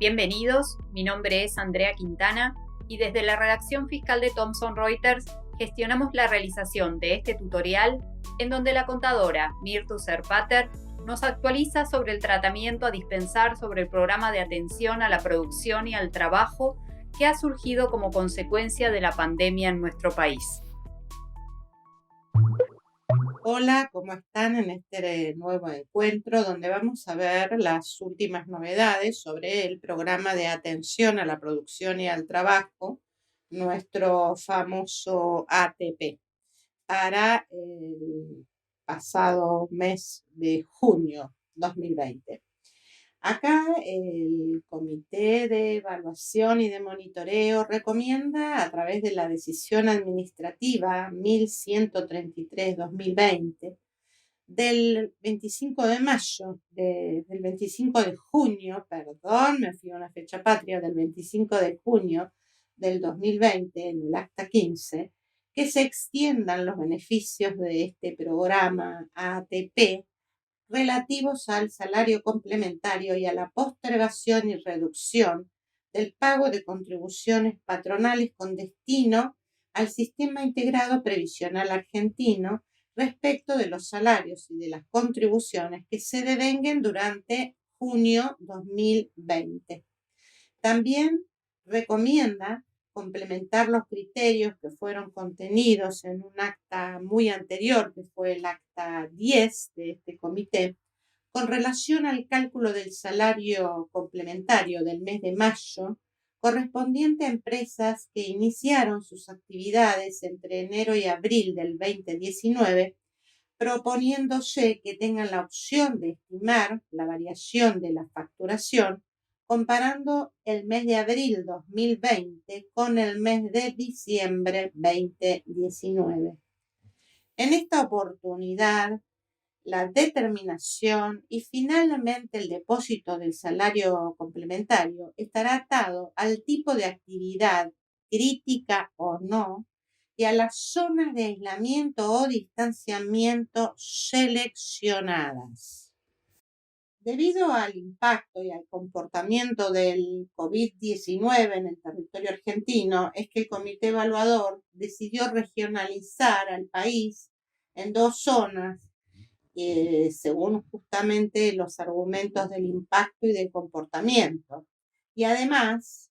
Bienvenidos, mi nombre es Andrea Quintana y desde la redacción fiscal de Thomson Reuters gestionamos la realización de este tutorial en donde la contadora Mirtu Serpater nos actualiza sobre el tratamiento a dispensar sobre el programa de atención a la producción y al trabajo que ha surgido como consecuencia de la pandemia en nuestro país. Hola, ¿cómo están en este nuevo encuentro donde vamos a ver las últimas novedades sobre el programa de atención a la producción y al trabajo, nuestro famoso ATP, para el pasado mes de junio 2020? Acá el Comité de Evaluación y de Monitoreo recomienda a través de la decisión administrativa 1133-2020 del 25 de mayo, del 25 de junio, perdón, me fui a una fecha patria, del 25 de junio del 2020, en el acta 15, que se extiendan los beneficios de este programa ATP relativos al salario complementario y a la postergación y reducción del pago de contribuciones patronales con destino al Sistema Integrado Previsional Argentino respecto de los salarios y de las contribuciones que se devenguen durante junio 2020. También recomienda complementar los criterios que fueron contenidos en un acta muy anterior, que fue el acta 10 de este comité, con relación al cálculo del salario complementario del mes de mayo, correspondiente a empresas que iniciaron sus actividades entre enero y abril del 2019, proponiéndose que tengan la opción de estimar la variación de la facturación comparando el mes de abril 2020 con el mes de diciembre 2019. En esta oportunidad, la determinación y finalmente el depósito del salario complementario estará atado al tipo de actividad, crítica o no, y a las zonas de aislamiento o distanciamiento seleccionadas. Debido al impacto y al comportamiento del COVID-19 en el territorio argentino, es que el comité evaluador decidió regionalizar al país en dos zonas, según justamente los argumentos del impacto y del comportamiento. Y además,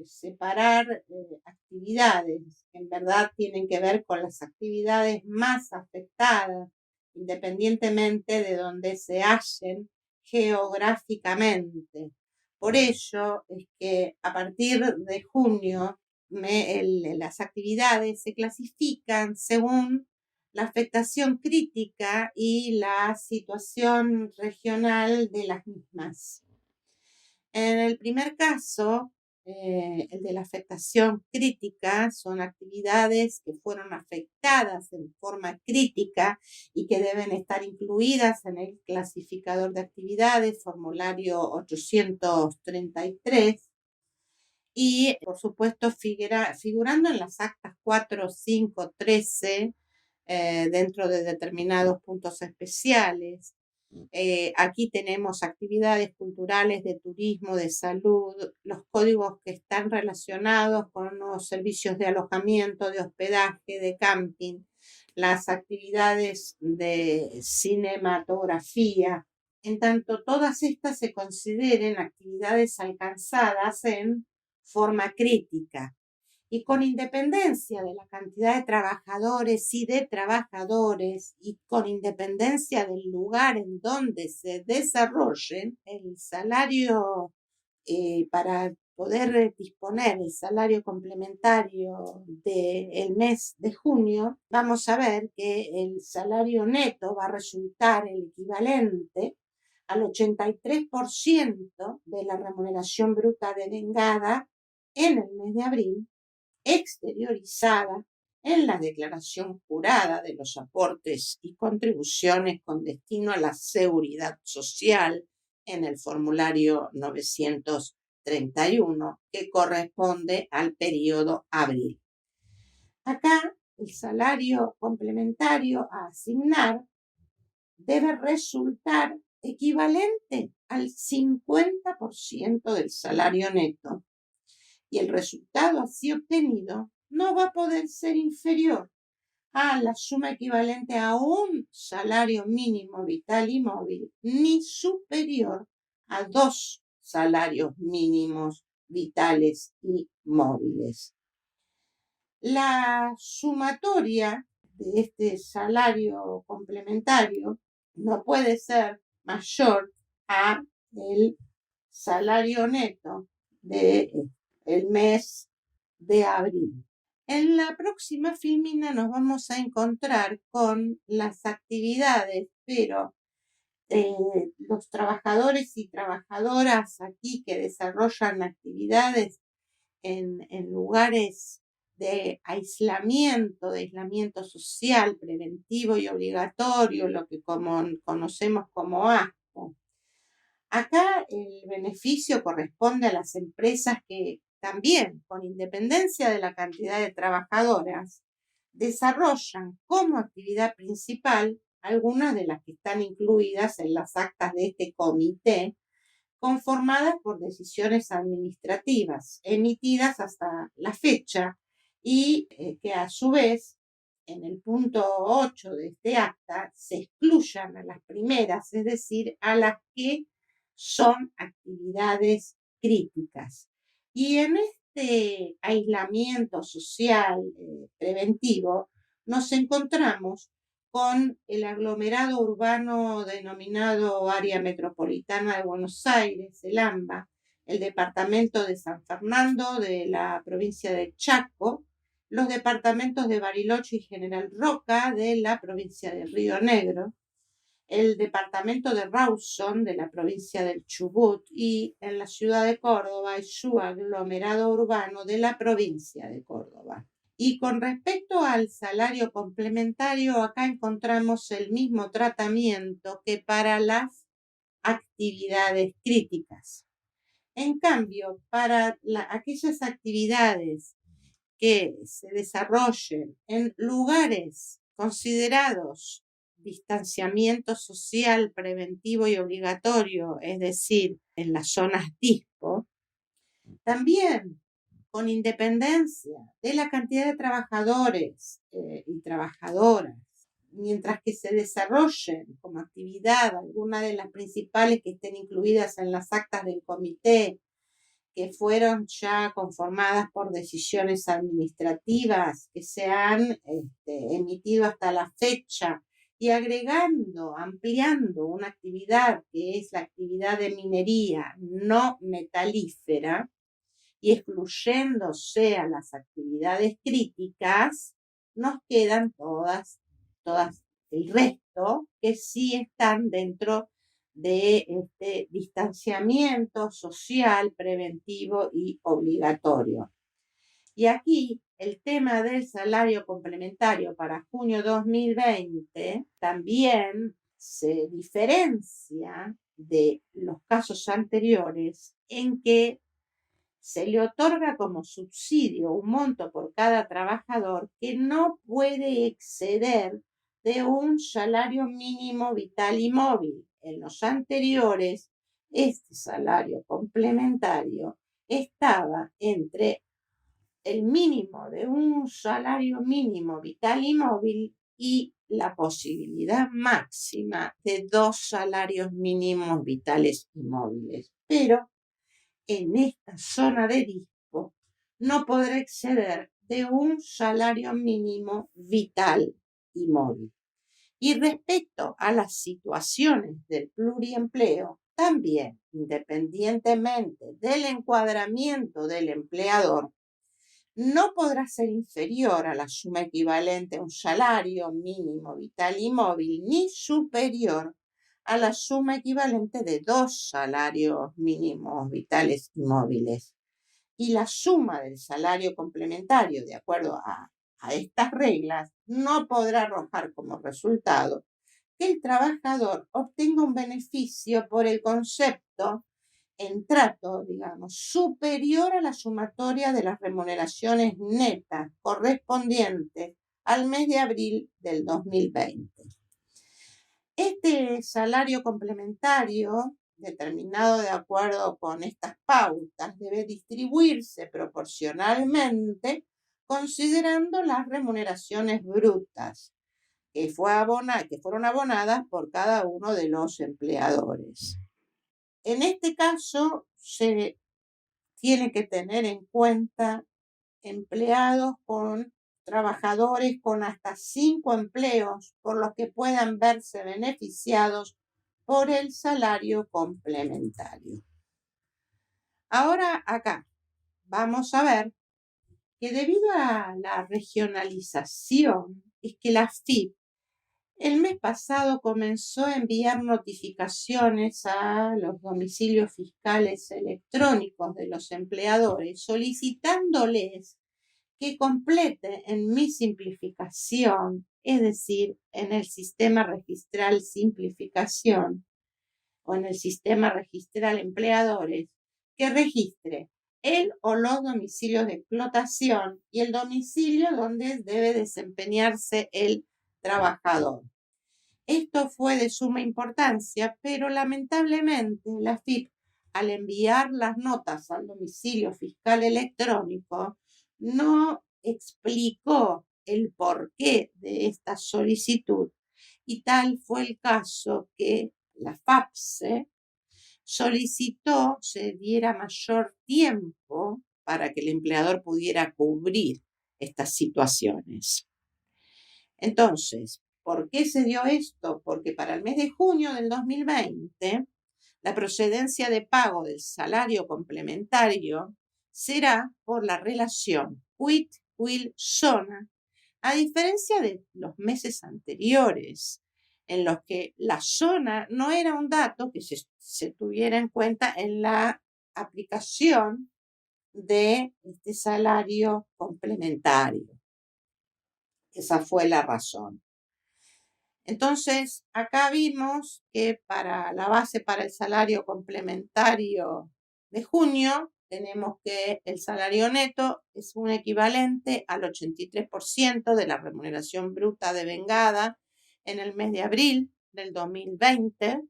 separar actividades que en verdad tienen que ver con las actividades más afectadas, independientemente de donde se hallen geográficamente. Por ello es que a partir de junio las actividades se clasifican según la afectación crítica y la situación regional de las mismas. En el primer caso, el de la afectación crítica, son actividades que fueron afectadas en forma crítica y que deben estar incluidas en el clasificador de actividades, formulario 833, y por supuesto figurando en las actas 4, 5, 13, dentro de determinados puntos especiales. Aquí tenemos actividades culturales, de turismo, de salud, los códigos que están relacionados con los servicios de alojamiento, de hospedaje, de camping, las actividades de cinematografía. En tanto, todas estas se consideren actividades alcanzadas en forma crítica y con independencia de la cantidad de trabajadores y con independencia del lugar en donde se desarrollen, el salario para poder disponer el salario complementario del mes de junio, vamos a ver que el salario neto va a resultar el equivalente al 83% de la remuneración bruta devengada en el mes de abril, exteriorizada en la declaración jurada de los aportes y contribuciones con destino a la seguridad social en el formulario 931, que corresponde al periodo abril. Acá el salario complementario a asignar debe resultar equivalente al 50% del salario neto. Y el resultado así obtenido no va a poder ser inferior a la suma equivalente a un salario mínimo vital y móvil, ni superior a 2 salarios mínimos vitales y móviles. La sumatoria de este salario complementario no puede ser mayor a el salario neto del mes de abril. En la próxima filmina nos vamos a encontrar con las actividades, pero los trabajadores y trabajadoras aquí que desarrollan actividades en lugares de aislamiento social, preventivo y obligatorio, lo que conocemos como ASPO. Acá el beneficio corresponde a las empresas que también, con independencia de la cantidad de trabajadoras, desarrollan como actividad principal algunas de las que están incluidas en las actas de este comité, conformadas por decisiones administrativas emitidas hasta la fecha y que a su vez en el punto 8 de este acta se excluyan a las primeras, es decir, a las que son actividades críticas. Y en este aislamiento social preventivo nos encontramos con el aglomerado urbano denominado Área Metropolitana de Buenos Aires, el AMBA, el departamento de San Fernando de la provincia de Chaco, los departamentos de Bariloche y General Roca de la provincia de Río Negro, el departamento de Rawson de la provincia del Chubut y en la ciudad de Córdoba y su aglomerado urbano de la provincia de Córdoba. Y con respecto al salario complementario, acá encontramos el mismo tratamiento que para las actividades críticas. En cambio, para aquellas actividades que se desarrollen en lugares considerados distanciamiento social preventivo y obligatorio, es decir, en las zonas DISPO, también con independencia de la cantidad de trabajadores y trabajadoras, mientras que se desarrollen como actividad alguna de las principales que estén incluidas en las actas del comité, que fueron ya conformadas por decisiones administrativas que se han emitido hasta la fecha, y agregando, ampliando una actividad que es la actividad de minería no metalífera y excluyéndose a las actividades críticas, nos quedan todas el resto que sí están dentro de este distanciamiento social, preventivo y obligatorio. Y aquí el tema del salario complementario para junio 2020 también se diferencia de los casos anteriores en que se le otorga como subsidio un monto por cada trabajador que no puede exceder de un salario mínimo vital y móvil. En los anteriores, este salario complementario estaba entre el mínimo de un salario mínimo vital y móvil y la posibilidad máxima de 2 salarios mínimos vitales y móviles. Pero en esta zona de DISPO no podrá exceder de un salario mínimo vital y móvil. Y respecto a las situaciones del pluriempleo, también, independientemente del encuadramiento del empleador, no podrá ser inferior a la suma equivalente a un salario mínimo vital y móvil, ni superior a la suma equivalente de 2 salarios mínimos vitales y móviles. Y la suma del salario complementario, de acuerdo a estas reglas, no podrá arrojar como resultado que el trabajador obtenga un beneficio por el concepto en trato, digamos, superior a la sumatoria de las remuneraciones netas correspondientes al mes de abril del 2020. Este salario complementario, determinado de acuerdo con estas pautas, debe distribuirse proporcionalmente considerando las remuneraciones brutas que fueron abonadas por cada uno de los empleadores. En este caso, se tiene que tener en cuenta trabajadores con hasta 5 empleos por los que puedan verse beneficiados por el salario complementario. Ahora acá vamos a ver que debido a la regionalización es que la AFIP el mes pasado comenzó a enviar notificaciones a los domicilios fiscales electrónicos de los empleadores solicitándoles que complete en mi simplificación, es decir, en el sistema registral simplificación o en el sistema registral empleadores, que registre el o los domicilios de explotación y el domicilio donde debe desempeñarse el trabajador. Esto fue de suma importancia, pero lamentablemente la AFIP, al enviar las notas al domicilio fiscal electrónico, no explicó el porqué de esta solicitud y tal fue el caso que la FAPSE solicitó se diera mayor tiempo para que el empleador pudiera cubrir estas situaciones. Entonces, ¿por qué se dio esto? Porque para el mes de junio del 2020, la procedencia de pago del salario complementario será por la relación quit-will-zona, a diferencia de los meses anteriores, en los que la zona no era un dato que se tuviera en cuenta en la aplicación de este salario complementario. Esa fue la razón. Entonces, acá vimos que para la base para el salario complementario de junio, tenemos que el salario neto es un equivalente al 83% de la remuneración bruta devengada en el mes de abril del 2020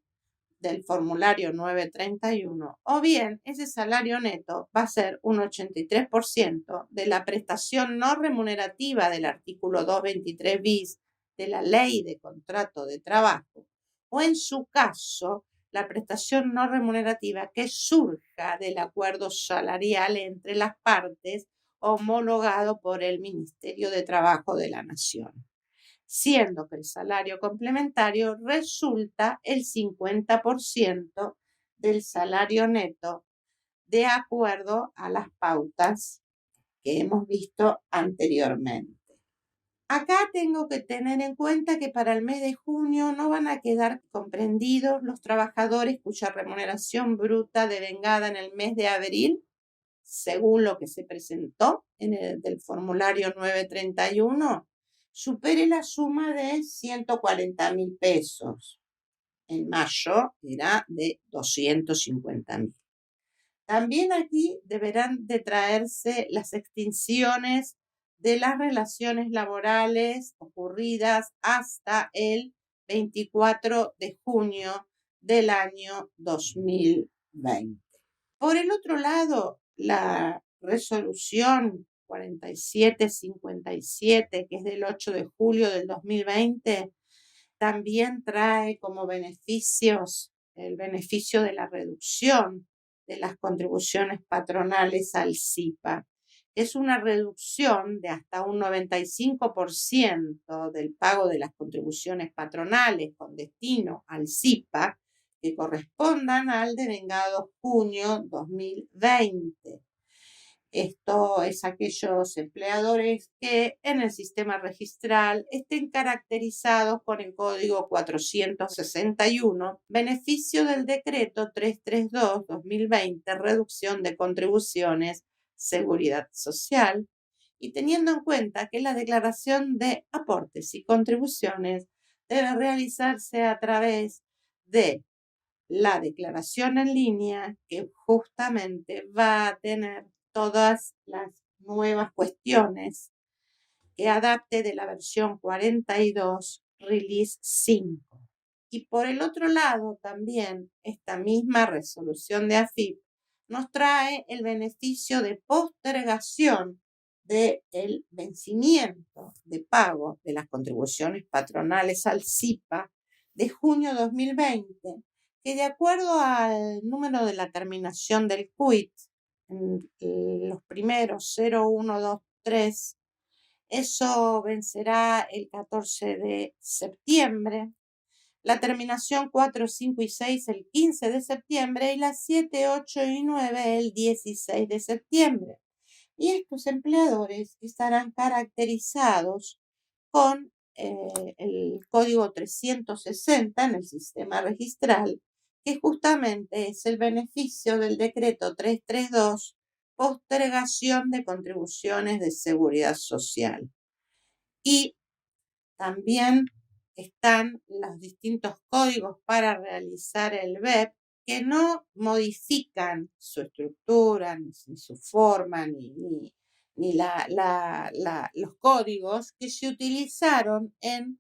del formulario 931, o bien ese salario neto va a ser un 83% de la prestación no remunerativa del artículo 223 bis de la Ley de Contrato de Trabajo, o en su caso, la prestación no remunerativa que surja del acuerdo salarial entre las partes homologado por el Ministerio de Trabajo de la Nación, siendo que el salario complementario resulta el 50% del salario neto de acuerdo a las pautas que hemos visto anteriormente. Acá tengo que tener en cuenta que para el mes de junio no van a quedar comprendidos los trabajadores cuya remuneración bruta devengada en el mes de abril, según lo que se presentó en del formulario 931, supere la suma de 140.000 pesos. En mayo era de 250.000. También aquí deberán de traerse las extinciones de las relaciones laborales ocurridas hasta el 24 de junio del año 2020. Por el otro lado, la resolución 4757, que es del 8 de julio del 2020, también trae como beneficios el beneficio de la reducción de las contribuciones patronales al SIPA. Es una reducción de hasta un 95% del pago de las contribuciones patronales con destino al SIPA que correspondan al devengado junio 2020. Esto es aquellos empleadores que en el sistema registral estén caracterizados con el código 461, beneficio del decreto 332-2020, reducción de contribuciones, seguridad social, y teniendo en cuenta que la declaración de aportes y contribuciones debe realizarse a través de la declaración en línea, que justamente va a tener todas las nuevas cuestiones que adapte de la versión 42 Release 5. Y por el otro lado, también esta misma resolución de AFIP nos trae el beneficio de postergación del vencimiento de pago de las contribuciones patronales al SIPA de junio 2020, que de acuerdo al número de la terminación del CUIT, en los primeros 0123, eso vencerá el 14 de septiembre. La terminación 4, 5 y 6 el 15 de septiembre y las 7, 8 y 9 el 16 de septiembre. Y estos empleadores estarán caracterizados con el código 360 en el sistema registral, que justamente es el beneficio del decreto 332, postergación de contribuciones de seguridad social. Y también están los distintos códigos para realizar el BEP que no modifican su estructura, ni su forma, ni los códigos que se utilizaron en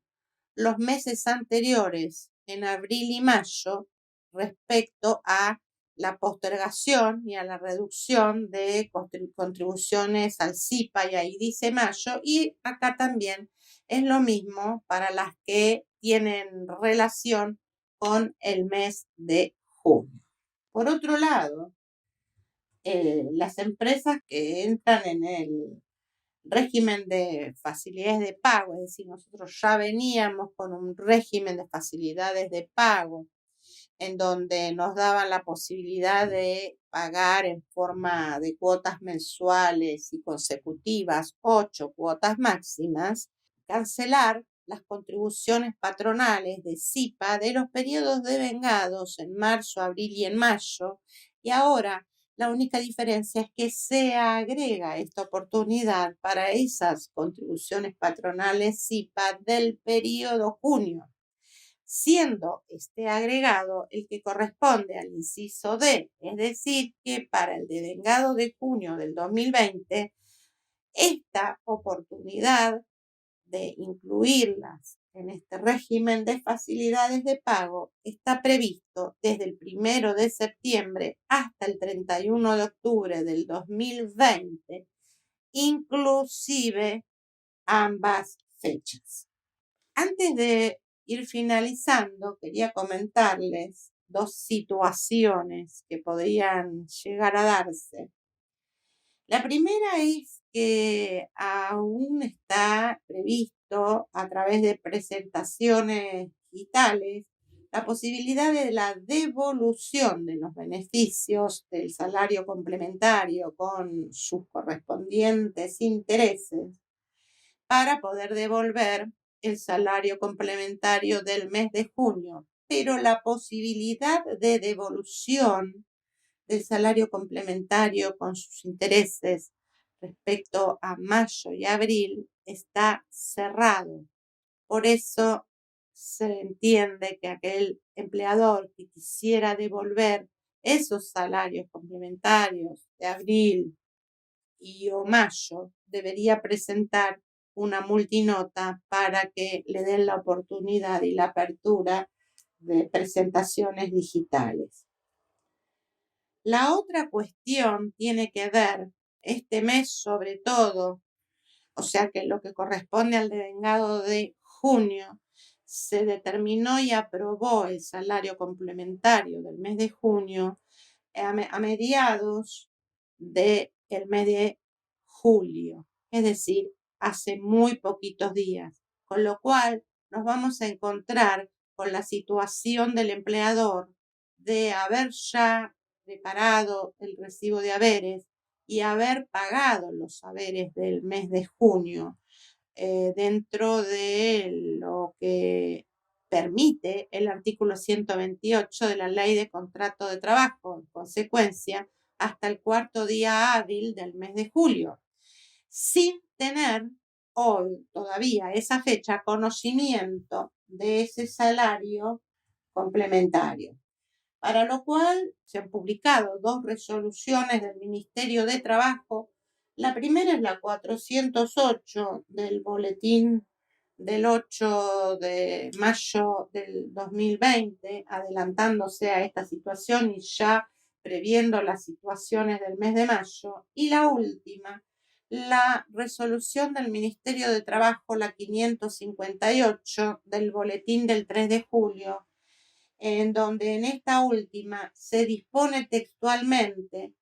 los meses anteriores, en abril y mayo, respecto a la postergación y a la reducción de contribuciones al SIPA, y ahí dice mayo, y acá también es lo mismo para las que tienen relación con el mes de junio. Por otro lado, las empresas que entran en el régimen de facilidades de pago, es decir, nosotros ya veníamos con un régimen de facilidades de pago en donde nos daban la posibilidad de pagar en forma de cuotas mensuales y consecutivas 8 cuotas máximas, cancelar las contribuciones patronales de SIPA de los periodos devengados en marzo, abril y en mayo, y ahora la única diferencia es que se agrega esta oportunidad para esas contribuciones patronales SIPA del periodo junio, siendo este agregado el que corresponde al inciso D, es decir, que para el devengado de junio del 2020, esta oportunidad de incluirlas en este régimen de facilidades de pago está previsto desde el 1 de septiembre hasta el 31 de octubre del 2020, inclusive ambas fechas. Antes de ir finalizando, quería comentarles dos situaciones que podrían llegar a darse. La primera es que aún está previsto a través de presentaciones digitales la posibilidad de la devolución de los beneficios del salario complementario con sus correspondientes intereses para poder devolver el salario complementario del mes de junio. Pero la posibilidad de devolución del salario complementario con sus intereses respecto a mayo y abril está cerrado. Por eso se entiende que aquel empleador que quisiera devolver esos salarios complementarios de abril y o mayo debería presentar una multinota para que le den la oportunidad y la apertura de presentaciones digitales. La otra cuestión tiene que ver este mes sobre todo, o sea que lo que corresponde al devengado de junio, se determinó y aprobó el salario complementario del mes de junio a mediados del mes de julio, es decir, hace muy poquitos días, con lo cual nos vamos a encontrar con la situación del empleador de haber ya preparado el recibo de haberes y haber pagado los haberes del mes de junio dentro de lo que permite el artículo 128 de la Ley de Contrato de Trabajo, en consecuencia, hasta el cuarto día hábil del mes de julio, sin tener hoy todavía esa fecha conocimiento de ese salario complementario. Para lo cual se han publicado dos resoluciones del Ministerio de Trabajo. La primera es la 408 del Boletín del 8 de mayo del 2020, adelantándose a esta situación y ya previendo las situaciones del mes de mayo. Y la última, la resolución del Ministerio de Trabajo, la 558 del boletín del 3 de julio, en donde en esta última se dispone textualmente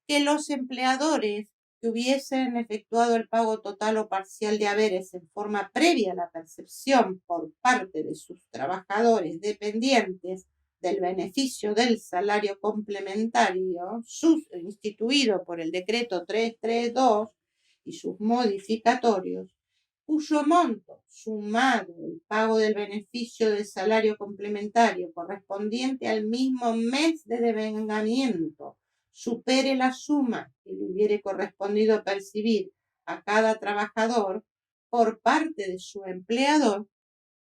que los empleadores que hubiesen efectuado el pago total o parcial de haberes en forma previa a la percepción por parte de sus trabajadores dependientes del beneficio del salario complementario instituido por el decreto 332 y sus modificatorios, cuyo monto sumado el pago del beneficio del salario complementario correspondiente al mismo mes de devengamiento supere la suma que le hubiere correspondido percibir a cada trabajador por parte de su empleador,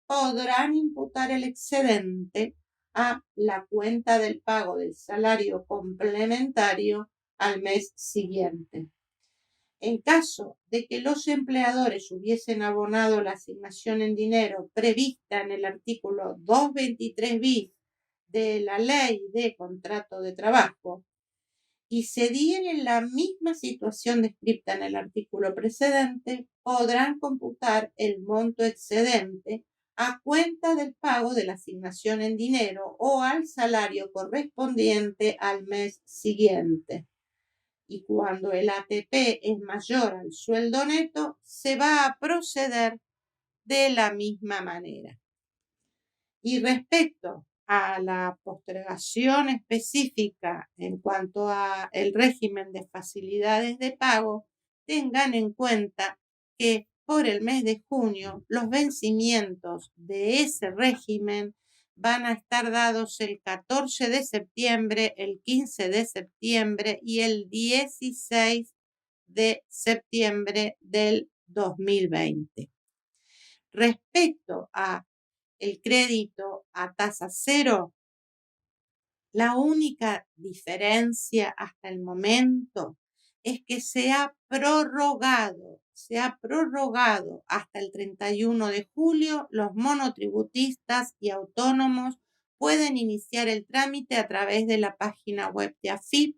podrán imputar el excedente a la cuenta del pago del salario complementario al mes siguiente. En caso de que los empleadores hubiesen abonado la asignación en dinero prevista en el artículo 223 bis de la Ley de Contrato de Trabajo y se diera en la misma situación descrita en el artículo precedente, podrán computar el monto excedente a cuenta del pago de la asignación en dinero o al salario correspondiente al mes siguiente. Y cuando el ATP es mayor al sueldo neto, se va a proceder de la misma manera. Y respecto a la postergación específica en cuanto a el régimen de facilidades de pago, tengan en cuenta que por el mes de junio los vencimientos de ese régimen van a estar dados el 14 de septiembre, el 15 de septiembre y el 16 de septiembre del 2020. Respecto a el crédito a tasa cero, la única diferencia hasta el momento es que se ha prorrogado hasta el 31 de julio. Los monotributistas y autónomos pueden iniciar el trámite a través de la página web de AFIP.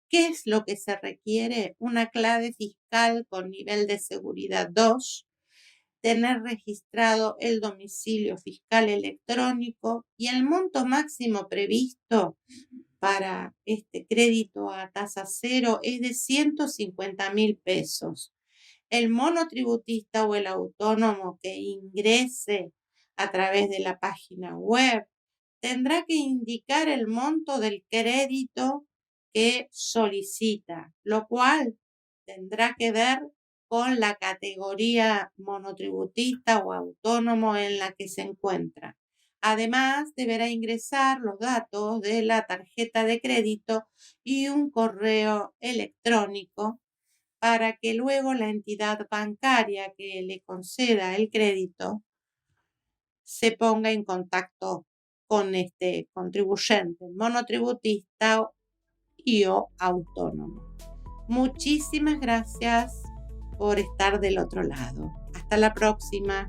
¿Qué es lo que se requiere? Una clave fiscal con nivel de seguridad 2, tener registrado el domicilio fiscal electrónico y el monto máximo previsto para este crédito a tasa cero es de 150.000 pesos. El monotributista o el autónomo que ingrese a través de la página web tendrá que indicar el monto del crédito que solicita, lo cual tendrá que ver con la categoría monotributista o autónomo en la que se encuentra. Además, deberá ingresar los datos de la tarjeta de crédito y un correo electrónico para que luego la entidad bancaria que le conceda el crédito se ponga en contacto con este contribuyente monotributista y o autónomo. Muchísimas gracias por estar del otro lado. Hasta la próxima.